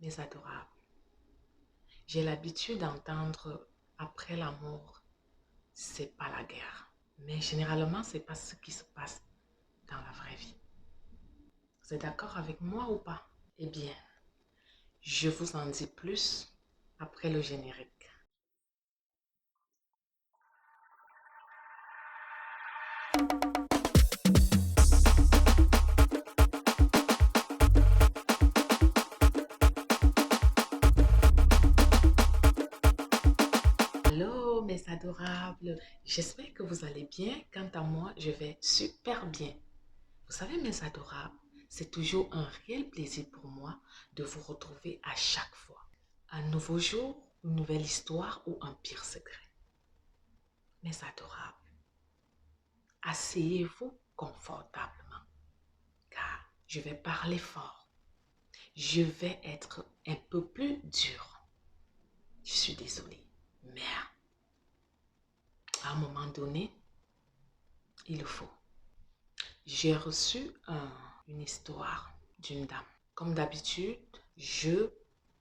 Mes adorables, j'ai l'habitude d'entendre après l'amour, c'est pas la guerre. Mais généralement, c'est pas ce qui se passe dans la vraie vie. Vous êtes d'accord avec moi ou pas? Eh bien, je vous en dis plus après le générique. Hello mes adorables, j'espère que vous allez bien. Quant à moi, je vais super bien. Vous savez mes adorables, c'est toujours un réel plaisir pour moi de vous retrouver à chaque fois. Un nouveau jour, une nouvelle histoire ou un pire secret. Mes adorables, asseyez-vous confortablement car je vais parler fort. Je vais être un peu plus dur. Je suis désolée, mais à un moment donné, il le faut. J'ai reçu une histoire d'une dame. Comme d'habitude, je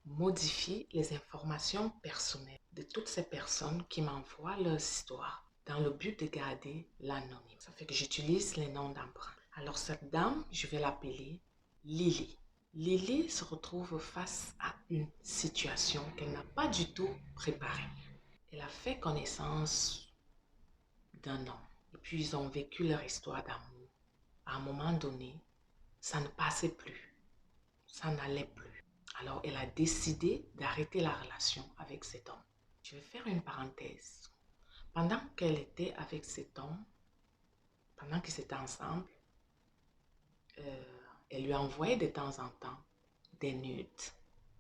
modifie les informations personnelles de toutes ces personnes qui m'envoient leurs histoires dans le but de garder l'anonyme. Ça fait que j'utilise les noms d'emprunt. Alors cette dame, je vais l'appeler Lily. Lily se retrouve face à une situation qu'elle n'a pas du tout préparée. Elle a fait connaissance d'un homme et puis ils ont vécu leur histoire d'amour. À un moment donné, ça ne passait plus, ça n'allait plus. Alors elle a décidé d'arrêter la relation avec cet homme. Je vais faire une parenthèse. Pendant qu'elle était avec cet homme, pendant qu'ils étaient ensemble, elle lui envoyait de temps en temps des nudes.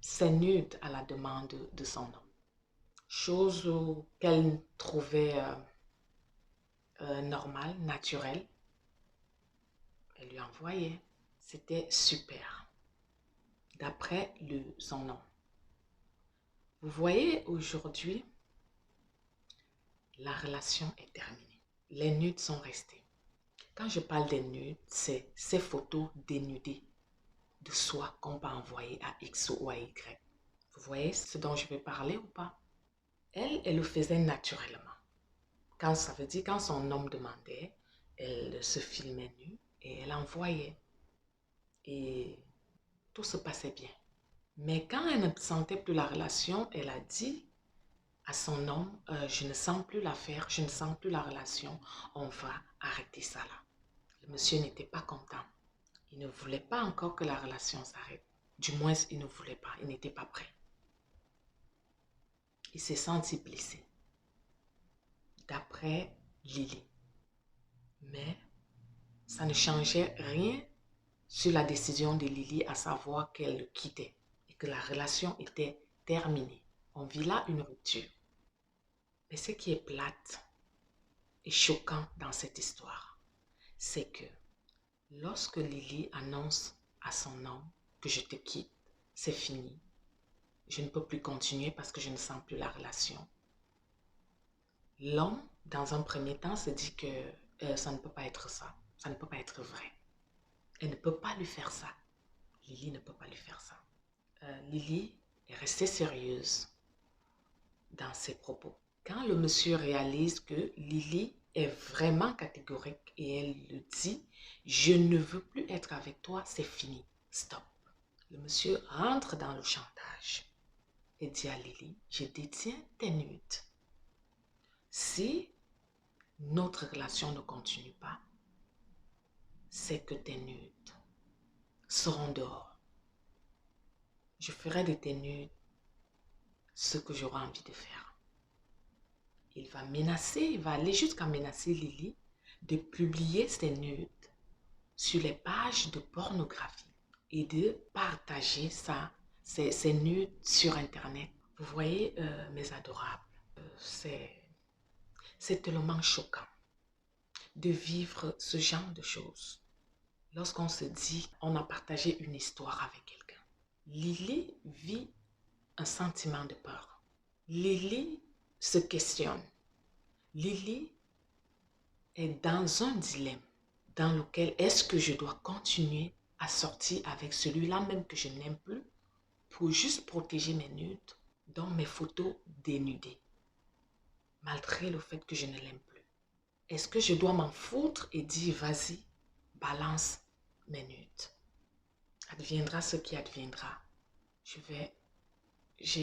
Ces nudes à la demande de son homme. Chose qu'elle trouvait normale, naturelle. Elle lui envoyait. C'était super, d'après son nom. Vous voyez, aujourd'hui, la relation est terminée. Les nudes sont restés. Quand je parle des nudes, c'est ces photos dénudées de soi qu'on peut envoyer à X ou à Y. Vous voyez ce dont je vais parler ou pas? Elle le faisait naturellement. Quand ça veut dire, quand son homme demandait, elle se filmait nue et elle envoyait. Et tout se passait bien. Mais quand elle ne sentait plus la relation, elle a dit à son homme, je ne sens plus l'affaire, je ne sens plus la relation, on va arrêter ça là. Le monsieur n'était pas content. Il ne voulait pas encore que la relation s'arrête. Du moins, il ne voulait pas, il n'était pas prêt. Il s'est senti blessé, d'après Lily. Mais ça ne changeait rien sur la décision de Lily, à savoir qu'elle le quittait et que la relation était terminée. On vit là une rupture. Mais ce qui est plate et choquant dans cette histoire, c'est que lorsque Lily annonce à son homme que je te quitte, c'est fini, je ne peux plus continuer parce que je ne sens plus la relation. L'homme, dans un premier temps, se dit que ça ne peut pas être ça, ça ne peut pas être vrai. Elle ne peut pas lui faire ça. Lily ne peut pas lui faire ça. Lily est restée sérieuse dans ses propos. Quand le monsieur réalise que Lily est vraiment catégorique et elle le dit, je ne veux plus être avec toi, c'est fini, stop. Le monsieur rentre dans le chantage et dit à Lily, je détiens tes nudes. Si notre relation ne continue pas, c'est que tes nudes seront dehors. Je ferai de tes nudes ce que j'aurai envie de faire. Il va menacer, il va aller jusqu'à menacer Lily de publier ses nudes sur les pages de pornographie et de partager ces nudes sur Internet. Vous voyez, mes adorables, c'est tellement choquant de vivre ce genre de choses. Lorsqu'on se dit, on a partagé une histoire avec quelqu'un. Lily vit un sentiment de peur. Lily se questionne. Lily est dans un dilemme dans lequel est-ce que je dois continuer à sortir avec celui-là même que je n'aime plus pour juste protéger mes nudes dans mes photos dénudées, malgré le fait que je ne l'aime plus. Est-ce que je dois m'en foutre et dire, vas-y, balance mes nudes? Adviendra ce qui adviendra. Je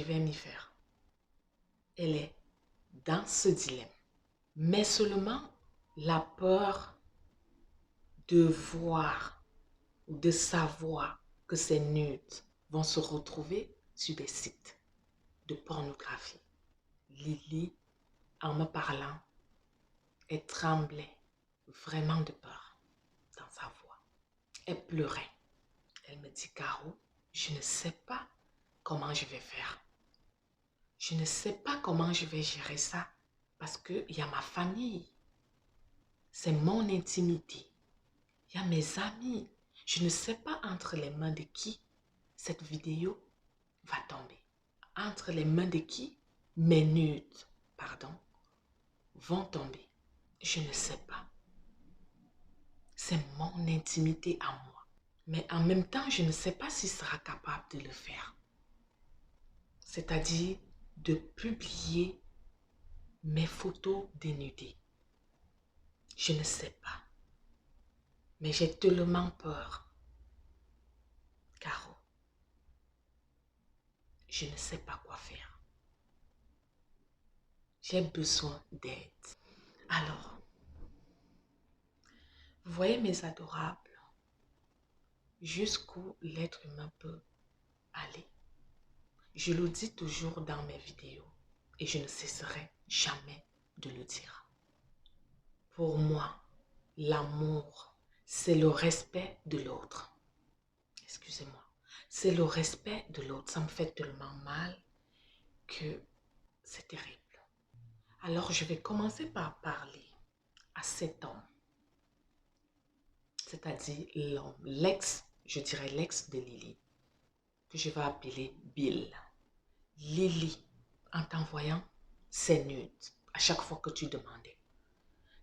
vais m'y faire. Elle est dans ce dilemme. Mais seulement la peur de voir ou de savoir que ces nudes vont se retrouver sur des sites de pornographie. Lily, en me parlant, elle tremblait vraiment de peur dans sa voix. Elle pleurait. Elle me dit, Caro, je ne sais pas comment je vais faire. Je ne sais pas comment je vais gérer ça parce qu'il y a ma famille. C'est mon intimité. Il y a mes amis. Je ne sais pas entre les mains de qui cette vidéo va tomber. Entre les mains de qui mes nudes, vont tomber. Je ne sais pas. C'est mon intimité à moi. Mais en même temps, je ne sais pas s'il sera capable de le faire. C'est-à-dire de publier mes photos dénudées. Je ne sais pas. Mais j'ai tellement peur. Caro, je ne sais pas quoi faire. J'ai besoin d'aide. Alors, vous voyez mes adorables, jusqu'où l'être humain peut aller. Je le dis toujours dans mes vidéos et je ne cesserai jamais de le dire. Pour moi, l'amour, c'est le respect de l'autre. Excusez-moi. C'est le respect de l'autre. Ça me fait tellement mal que c'est terrible. Alors, je vais commencer par parler à cet homme. C'est-à-dire l'homme, je dirais l'ex de Lily, que je vais appeler Bill. Lily, en t'envoyant ses nudes, à chaque fois que tu demandais,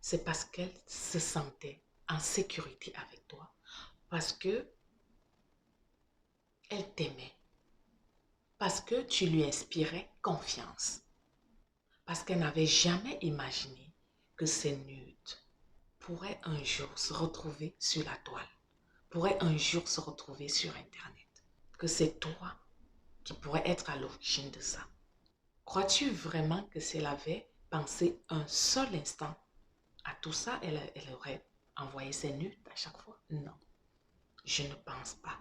c'est parce qu'elle se sentait en sécurité avec toi, parce que elle t'aimait, parce que tu lui inspirais confiance, parce qu'elle n'avait jamais imaginé que ces nudes pourraient un jour se retrouver sur la toile, pourraient un jour se retrouver sur Internet, que c'est toi qui pourrais être à l'origine de ça. Crois-tu vraiment que si elle avait pensé un seul instant à tout ça, elle aurait envoyé ses nudes à chaque fois? Non, je ne pense pas.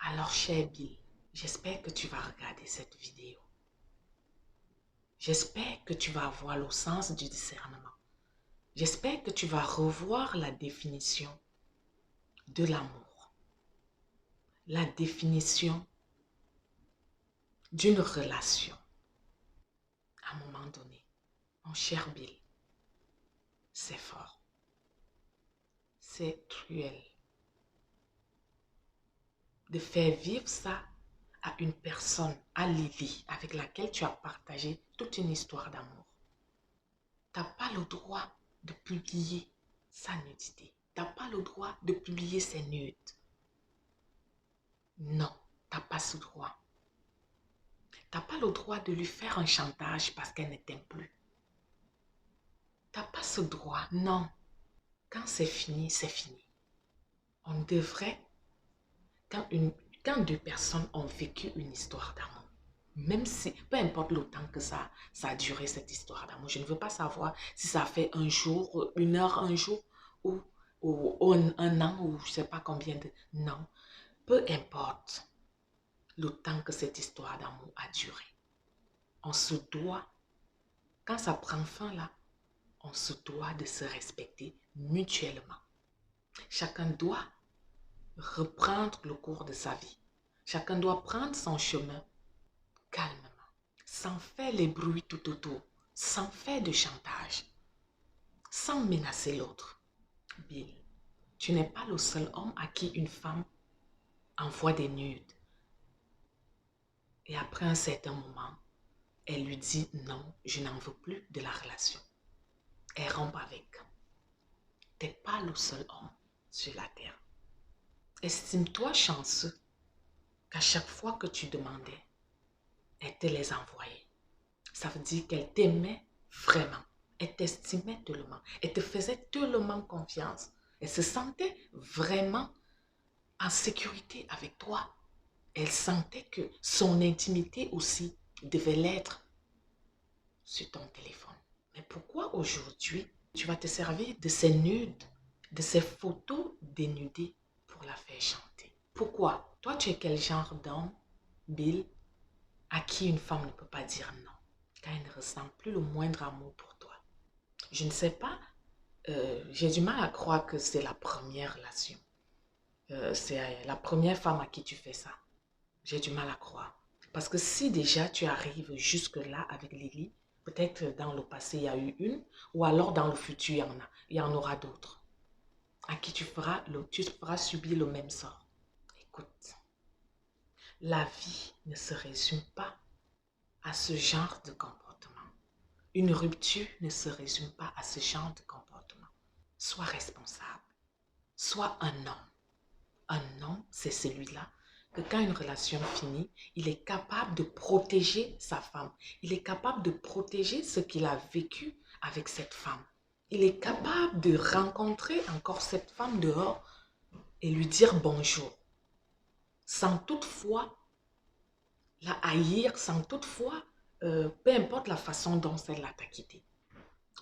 Alors, cher Bill, j'espère que tu vas regarder cette vidéo. J'espère que tu vas avoir le sens du discernement. J'espère que tu vas revoir la définition de l'amour, la définition d'une relation. À un moment donné, mon cher Bill, c'est fort, c'est cruel de faire vivre ça à une personne, à Lily, avec laquelle tu as partagé toute une histoire d'amour. Tu n'as pas le droit de publier sa nudité. Tu n'as pas le droit de publier ses nudes. Non, tu n'as pas ce droit. Tu n'as pas le droit de lui faire un chantage parce qu'elle ne t'aime plus. Tu n'as pas ce droit. Non. Quand c'est fini, c'est fini. On devrait, quand deux personnes ont vécu une histoire d'amour, même si, peu importe le temps que ça a duré cette histoire d'amour, je ne veux pas savoir si ça fait un jour, une heure, un jour, ou un an, ou je ne sais pas combien de... Non, peu importe le temps que cette histoire d'amour a duré. On se doit, quand ça prend fin là, on se doit de se respecter mutuellement. Chacun doit reprendre le cours de sa vie. Chacun doit prendre son chemin calmement, sans faire les bruits tout autour, sans faire de chantage, sans menacer l'autre. Bill, tu n'es pas le seul homme à qui une femme envoie des nudes. Et après un certain moment, elle lui dit non, je n'en veux plus de la relation. Elle rompt avec. Tu n'es pas le seul homme sur la terre. Estime-toi chanceux qu'à chaque fois que tu demandais, elle te les envoyait. Ça veut dire qu'elle t'aimait vraiment. Elle t'estimait tellement. Elle te faisait tellement confiance. Elle se sentait vraiment en sécurité avec toi. Elle sentait que son intimité aussi devait l'être sur ton téléphone. Mais pourquoi aujourd'hui, tu vas te servir de ces nudes, de ces photos dénudées pour la faire chanter? Pourquoi? Toi, tu es quel genre d'homme, Bill, à qui une femme ne peut pas dire non, quand elle ne ressent plus le moindre amour pour toi? Je ne sais pas, j'ai du mal à croire que c'est la première relation. C'est la première femme à qui tu fais ça. J'ai du mal à croire. Parce que si déjà tu arrives jusque-là avec Lily, peut-être dans le passé il y a eu une, ou alors dans le futur il y en aura d'autres, à qui tu feras subir le même sort. Écoute, la vie ne se résume pas à ce genre de comportement. Une rupture ne se résume pas à ce genre de comportement. Sois responsable. Sois un homme. Un homme, c'est celui-là que quand une relation finit, il est capable de protéger sa femme. Il est capable de protéger ce qu'il a vécu avec cette femme. Il est capable de rencontrer encore cette femme dehors et lui dire bonjour, sans toutefois la haïr, sans toutefois, peu importe la façon dont elle t'a quitté.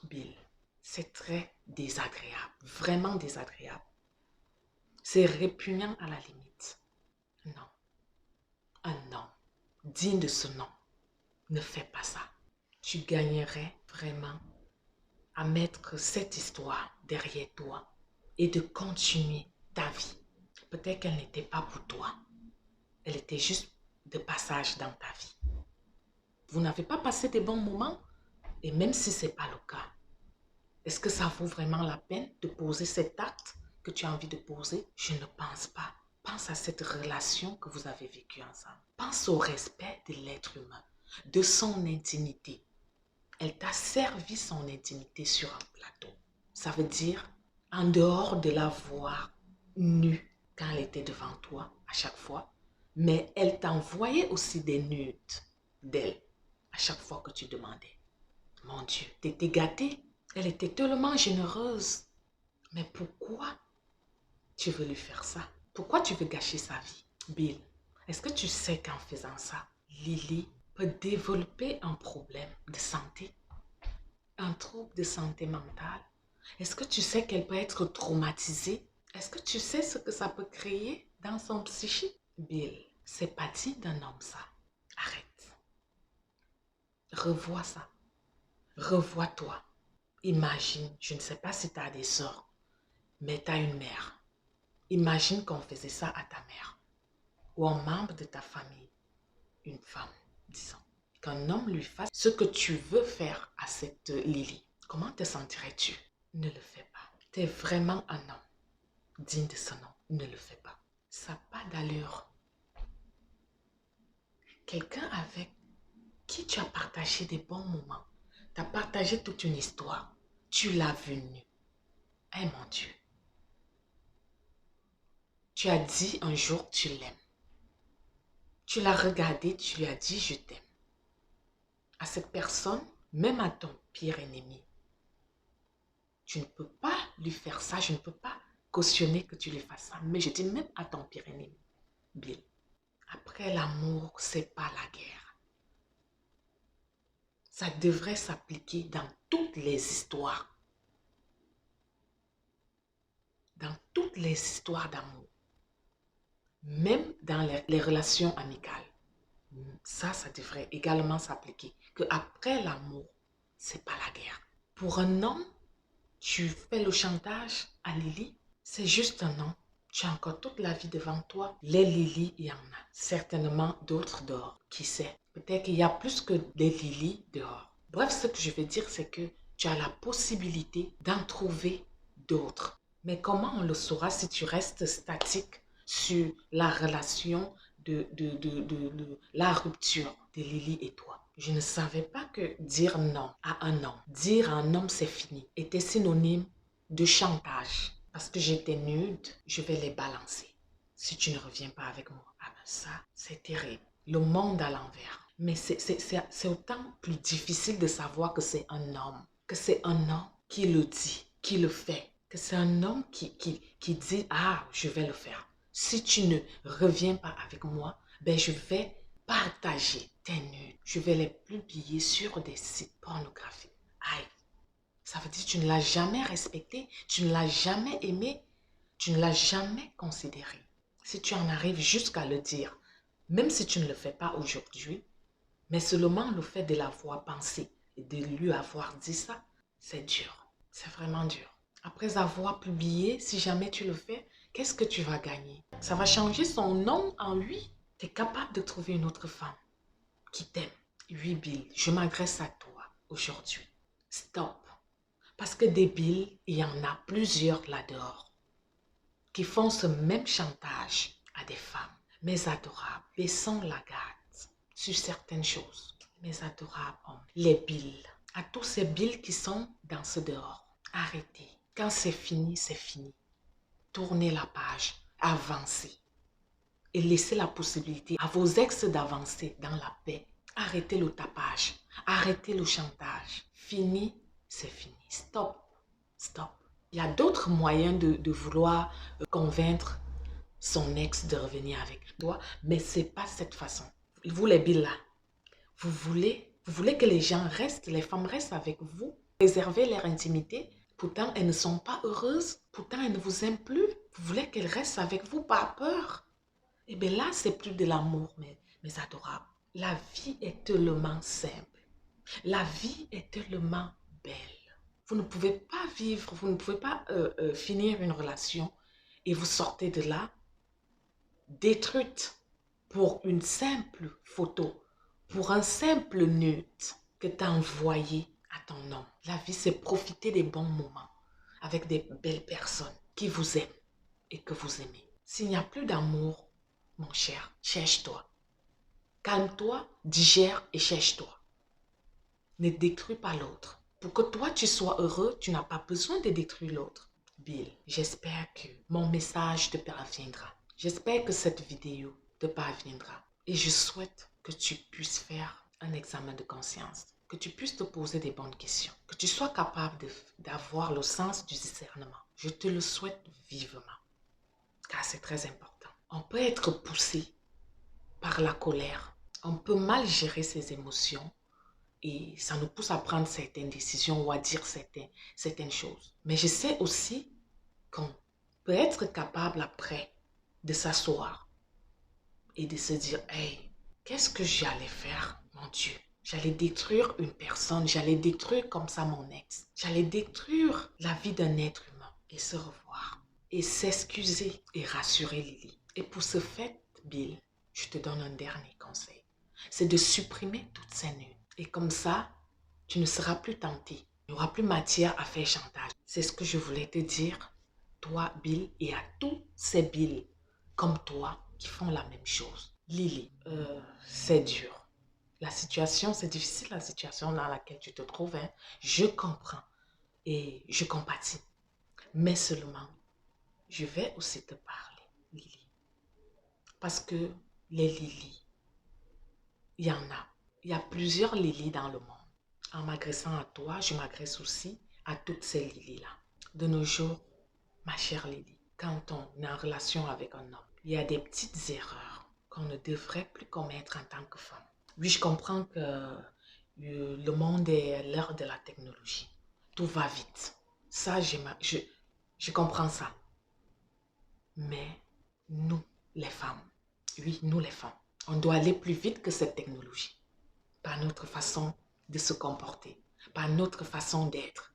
Bill, c'est très désagréable, vraiment désagréable. C'est répugnant à la limite. Non, un homme digne de ce nom ne fais pas ça. Tu gagnerais vraiment à mettre cette histoire derrière toi et de continuer ta vie. Peut-être qu'elle n'était pas pour toi. Elle était juste de passage dans ta vie. Vous n'avez pas passé des bons moments et même si ce n'est pas le cas, est-ce que ça vaut vraiment la peine de poser cet acte que tu as envie de poser? Je ne pense pas. Pense à cette relation que vous avez vécue ensemble. Pense au respect de l'être humain, de son intimité. Elle t'a servi son intimité sur un plateau. Ça veut dire, en dehors de la voir nue quand elle était devant toi à chaque fois, mais elle t'envoyait aussi des nudes d'elle à chaque fois que tu demandais. Mon Dieu, t'étais gâtée. Elle était tellement généreuse. Mais pourquoi tu veux lui faire ça? Pourquoi tu veux gâcher sa vie? Bill, est-ce que tu sais qu'en faisant ça, Lily peut développer un problème de santé? Un trouble de santé mentale? Est-ce que tu sais qu'elle peut être traumatisée? Est-ce que tu sais ce que ça peut créer dans son psychique? Bill, c'est pas digne d'un homme ça. Arrête. Revois ça. Revois-toi. Imagine, je ne sais pas si tu as des sœurs, mais tu as une mère. Imagine qu'on faisait ça à ta mère ou un membre de ta famille, une femme, disons. Qu'un homme lui fasse ce que tu veux faire à cette Lily. Comment te sentirais-tu? Ne le fais pas. Tu es vraiment un homme digne de ce nom. Ne le fais pas. Ça n'a pas d'allure. Quelqu'un avec qui tu as partagé des bons moments. Tu as partagé toute une histoire. Tu l'as vu nu. Eh mon Dieu. Tu as dit un jour tu l'aimes. Tu l'as regardé, tu lui as dit je t'aime. À cette personne, même à ton pire ennemi, tu ne peux pas lui faire ça. Je ne peux pas cautionner que tu lui fasses ça. Mais je dis même à ton pire ennemi, Bill. Après l'amour, c'est pas la guerre. Ça devrait s'appliquer dans toutes les histoires. Dans toutes les histoires d'amour. Même dans les relations amicales. Ça devrait également s'appliquer. Que après l'amour, c'est pas la guerre. Pour un homme, tu fais le chantage à Lily, c'est juste un nom. Tu as encore toute la vie devant toi. Les Lily, il y en a. Certainement d'autres dehors. Qui sait? Peut-être qu'il y a plus que des Lily dehors. Bref, ce que je veux dire, c'est que tu as la possibilité d'en trouver d'autres. Mais comment on le saura si tu restes statique sur la relation de la rupture de Lily et toi? Je ne savais pas que dire non à un homme, dire à un homme c'est fini, était synonyme de chantage. Parce que j'étais nude, je vais les balancer. Si tu ne reviens pas avec moi, ah ben, Ça, c'est terrible. Le monde à l'envers. Mais c'est autant plus difficile de savoir que c'est un homme. Que c'est un homme qui le dit, qui le fait. Que c'est un homme qui dit, ah, je vais le faire. Si tu ne reviens pas avec moi, ben je vais partager tes nudes. Je vais les publier sur des sites pornographiques. Aïe, ça veut dire que tu ne l'as jamais respecté, tu ne l'as jamais aimé, tu ne l'as jamais considéré. Si tu en arrives jusqu'à le dire, même si tu ne le fais pas aujourd'hui, mais seulement le fait de l'avoir pensé et de lui avoir dit ça, c'est dur. C'est vraiment dur. Après avoir publié, si jamais tu le fais, qu'est-ce que tu vas gagner? Ça va changer son nom en lui. Tu es capable de trouver une autre femme qui t'aime. Oui, Bill, je m'adresse à toi aujourd'hui. Stop. Parce que des Bill, il y en a plusieurs là-dehors qui font ce même chantage à des femmes. Mes adorables, baissons la garde sur certaines choses. Mes adorables hommes, les Bill, à tous ces Bill qui sont dans ce dehors, arrêtez. Quand c'est fini, c'est fini. Tournez la page, avancez. Et laissez la possibilité à vos ex d'avancer dans la paix. Arrêtez le tapage, arrêtez le chantage. Fini, c'est fini. Stop, stop. Il y a d'autres moyens de vouloir convaincre son ex de revenir avec toi, mais ce n'est pas cette façon. Vous les billes là, vous voulez que les gens restent, les femmes restent avec vous, préserver leur intimité. Pourtant, elles ne sont pas heureuses, pourtant, elles ne vous aiment plus. Vous voulez qu'elles restent avec vous par peur. Eh bien là, c'est plus de l'amour, mes adorables. La vie est tellement simple. La vie est tellement belle. Vous ne pouvez pas vivre, vous ne pouvez pas finir une relation et vous sortez de là détruite pour une simple photo, pour un simple nude que tu as envoyé à ton homme. La vie, c'est profiter des bons moments avec des belles personnes qui vous aiment et que vous aimez. S'il n'y a plus d'amour, mon cher, cherche-toi. Calme-toi, digère et cherche-toi. Ne détruis pas l'autre. Pour que toi, tu sois heureux, tu n'as pas besoin de détruire l'autre. Bill, j'espère que mon message te parviendra. J'espère que cette vidéo te parviendra. Et je souhaite que tu puisses faire un examen de conscience. Que tu puisses te poser des bonnes questions. Que tu sois capable d'avoir le sens du discernement. Je te le souhaite vivement. Car c'est très important. On peut être poussé par la colère. On peut mal gérer ses émotions. Et ça nous pousse à prendre certaines décisions ou à dire certaines choses. Mais je sais aussi qu'on peut être capable après de s'asseoir et de se dire, hey, qu'est-ce que j'allais faire, mon Dieu? J'allais détruire une personne, j'allais détruire comme ça mon ex. J'allais détruire la vie d'un être humain et se revoir et s'excuser et rassurer Lily. Et pour ce fait, Bill, je te donne un dernier conseil. C'est de supprimer toutes ces nudes. Et comme ça, tu ne seras plus tenté. Il n'y aura plus matière à faire chantage. C'est ce que je voulais te dire, toi, Bill, et à tous ces Bill comme toi qui font la même chose. Lily, c'est dur. La situation, c'est difficile la situation dans laquelle tu te trouves. Hein. Je comprends et je compatis. Mais seulement, je vais aussi te parler, Lily. Parce que les Lily, il y en a. Il y a plusieurs Lily dans le monde. En m'agressant à toi, je m'agresse aussi à toutes ces Lily-là. De nos jours, ma chère Lily, quand on est en relation avec un homme, il y a des petites erreurs qu'on ne devrait plus commettre en tant que femme. Oui, je comprends que le monde est à l'heure de la technologie. Tout va vite. Ça, je comprends ça. Mais nous, les femmes, oui, nous les femmes, on doit aller plus vite que cette technologie. Par notre façon de se comporter, par notre façon d'être,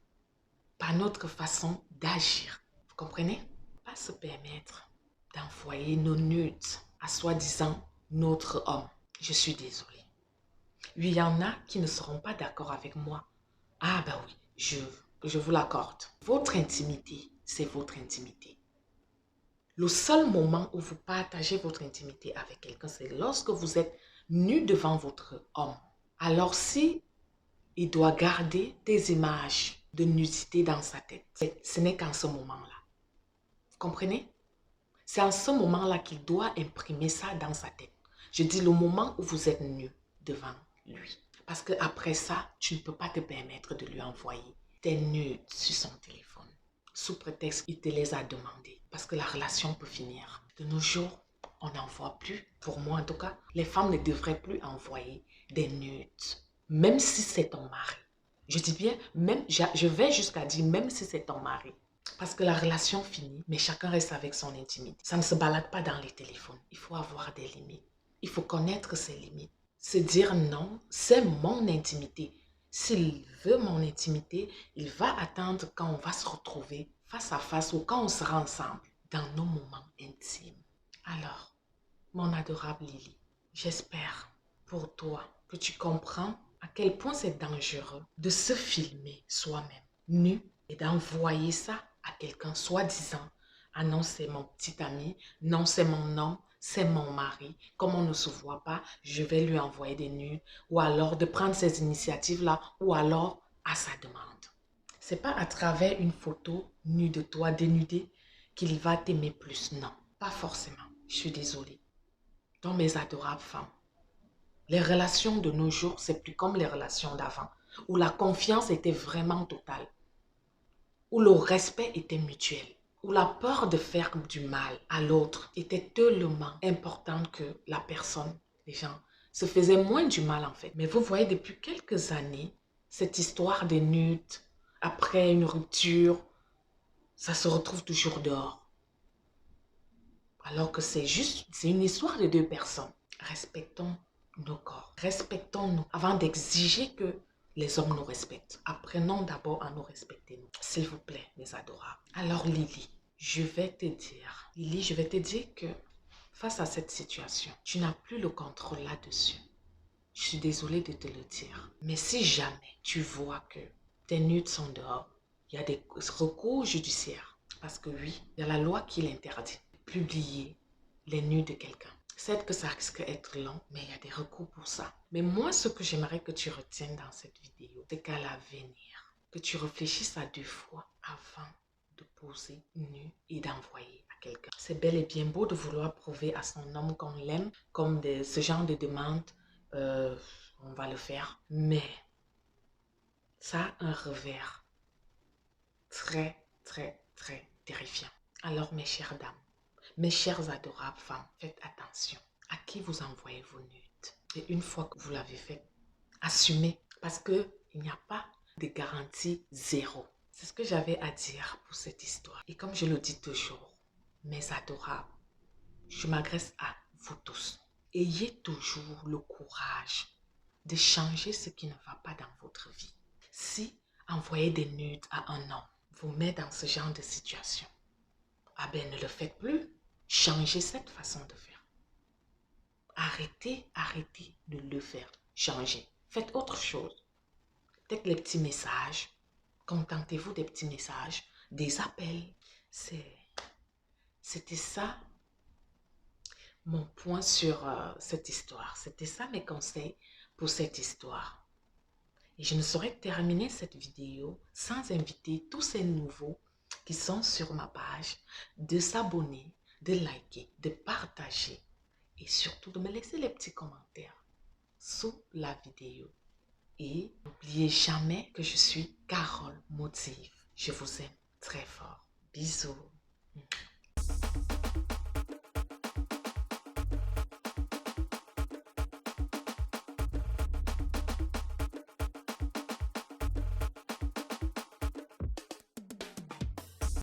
par notre façon d'agir. Vous comprenez? Pas se permettre d'envoyer nos nudes à soi-disant notre homme. Je suis désolée. Oui, il y en a qui ne seront pas d'accord avec moi. Ah ben oui, je vous l'accorde. Votre intimité, c'est votre intimité. Le seul moment où vous partagez votre intimité avec quelqu'un, c'est lorsque vous êtes nu devant votre homme. Alors si il doit garder des images de nudité dans sa tête, ce n'est qu'en ce moment-là. Vous comprenez? C'est en ce moment-là qu'il doit imprimer ça dans sa tête. Je dis le moment où vous êtes nu devant lui. Parce qu'après ça, tu ne peux pas te permettre de lui envoyer des nudes sur son téléphone. Sous prétexte qu'il te les a demandés. Parce que la relation peut finir. De nos jours, on n'envoie plus. Pour moi, en tout cas, les femmes ne devraient plus envoyer des nudes. Même si c'est ton mari. Je dis bien, même, je vais jusqu'à dire même si c'est ton mari. Parce que la relation finit, mais chacun reste avec son intimité. Ça ne se balade pas dans les téléphones. Il faut avoir des limites. Il faut connaître ses limites. Se dire non, c'est mon intimité. S'il veut mon intimité, il va attendre quand on va se retrouver face à face ou quand on sera ensemble dans nos moments intimes. Alors, mon adorable Lily, j'espère pour toi que tu comprends à quel point c'est dangereux de se filmer soi-même nu et d'envoyer ça à quelqu'un soi-disant. Ah non, c'est mon petit ami, non, c'est mon homme, c'est mon mari. Comme on ne se voit pas, je vais lui envoyer des nudes ou alors de prendre ces initiatives-là ou alors à sa demande. C'est pas à travers une photo nue de toi dénudée qu'il va t'aimer plus. Non, pas forcément. Je suis désolée. Donc mes adorables femmes, les relations de nos jours, c'est plus comme les relations d'avant, où la confiance était vraiment totale, où le respect était mutuel, où la peur de faire du mal à l'autre était tellement importante que la personne, les gens, se faisaient moins du mal en fait. Mais vous voyez, depuis quelques années, cette histoire des nudes, après une rupture, ça se retrouve toujours dehors. Alors que c'est une histoire de deux personnes. Respectons nos corps, respectons-nous avant d'exiger que les hommes nous respectent. Apprenons d'abord à nous respecter, nous. S'il vous plaît, mes adorables. Alors Lily, je vais te dire que face à cette situation, tu n'as plus le contrôle là-dessus. Je suis désolée de te le dire. Mais si jamais tu vois que tes nudes sont dehors, il y a des recours judiciaires. Parce que oui, il y a la loi qui l'interdit. Publier les nudes de quelqu'un. Certes que ça risque d'être long, mais il y a des recours pour ça. Mais moi, ce que j'aimerais que tu retiennes dans cette vidéo, c'est qu'à l'avenir, que tu réfléchisses à 2 fois avant de poser nu et d'envoyer à quelqu'un. C'est bel et bien beau de vouloir prouver à son homme qu'on l'aime, comme ce genre de demande, on va le faire. Mais ça a un revers très, très, très terrifiant. Alors, mes chères dames, mes chères adorables femmes, faites attention à qui vous envoyez vos nudes. Et une fois que vous l'avez fait, assumez. Parce qu'il n'y a pas de garantie zéro. C'est ce que j'avais à dire pour cette histoire. Et comme je le dis toujours, mes adorables, je m'adresse à vous tous. Ayez toujours le courage de changer ce qui ne va pas dans votre vie. Si envoyer des nudes à un homme vous met dans ce genre de situation, ah ben ne le faites plus. Changez cette façon de faire. Arrêtez de le faire. Changez. Faites autre chose. Peut-être les petits messages. Contentez-vous des petits messages, des appels. C'était ça mon point sur cette histoire. C'était ça mes conseils pour cette histoire. Et je ne saurais terminer cette vidéo sans inviter tous ces nouveaux qui sont sur ma page de s'abonner, de liker, de partager et surtout de me laisser les petits commentaires sous la vidéo. Et n'oubliez jamais que je suis Carole Motive. Je vous aime très fort. Bisous.